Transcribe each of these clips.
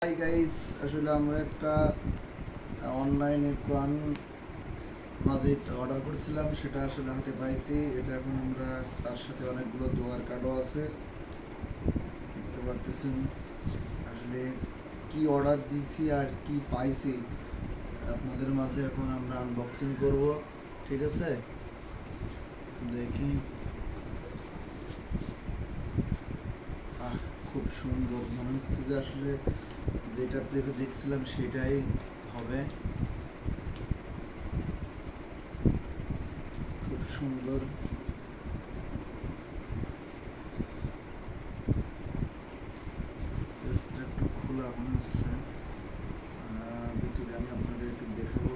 Hi guys, আসলে আমরা একটা অনলাইনে কোরআন মাজিদ অর্ডার করেছিলাম, সেটা আসলে হাতে পাইছি। এটা এখন আমরা তার সাথে অনেকগুলো দোয়ার কার্ডও আছে, দেখতে পারতেছেন। আসলে কি অর্ডার দিয়েছি আর কি পাইছি আপনাদের মাঝে এখন আমরা আনবক্সিং করব। ঠিক আছে, দেখি। খুব সুন্দর মনে হচ্ছে যে আসলে যেটা পেজে দেখছিলাম সেটাই হবে। খুব সুন্দর। পেজটা একটু খোলা মনে হচ্ছে। ভিতরে আমি আপনাদের একটু দেখাবো।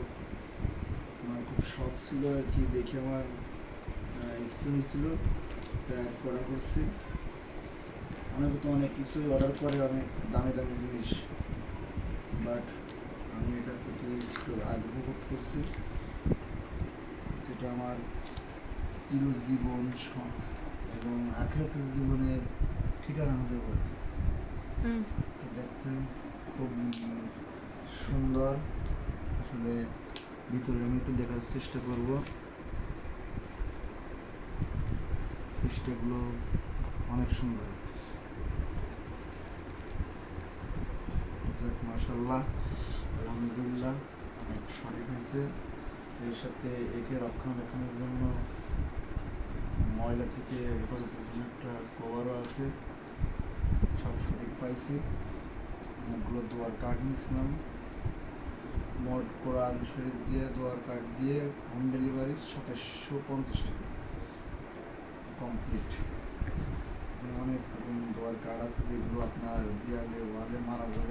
আমার খুব শখ ছিল আর কি, দেখে আমার ইচ্ছে হয়েছিল, তাই অর্ডার করছি। অনেকে তো অনেক কিছুই অর্ডার করে, অনেক দামি দামি জিনিস, বাট আমি এটার প্রতি একটু আগ্রহ বোধ করছি, যেটা আমার চিরজীবন এবং আখেরাতের জীবনের ঠিকানা হতে পারে। তো দেখছেন, খুব সুন্দর। আসলে ভিতরে আমি একটু দেখার চেষ্টা করব। পৃষ্ঠাগুলো অনেক সুন্দর। মাশাল্লাহ, আলহামদুলিল্লাহ, অনেক সঠিক হয়েছে। এর সাথে একে রক্ষণাবেক্ষণের জন্য ময়লা থেকে হেফাজতের জন্য একটা কভারও আছে। সব সঠিক পাইছি। অনেকগুলো দোয়ার কার্ড নিয়েছিলাম, মোট কোরআন শরীফ দিয়ে দোয়ার কার্ড দিয়ে হোম ডেলিভারি 2750 টাকা কমপ্লিট। অনেক রকম দোয়ার কার্ড আছে যেগুলো আপনার দিয়ে আগে ওয়ালে মারা যাবে।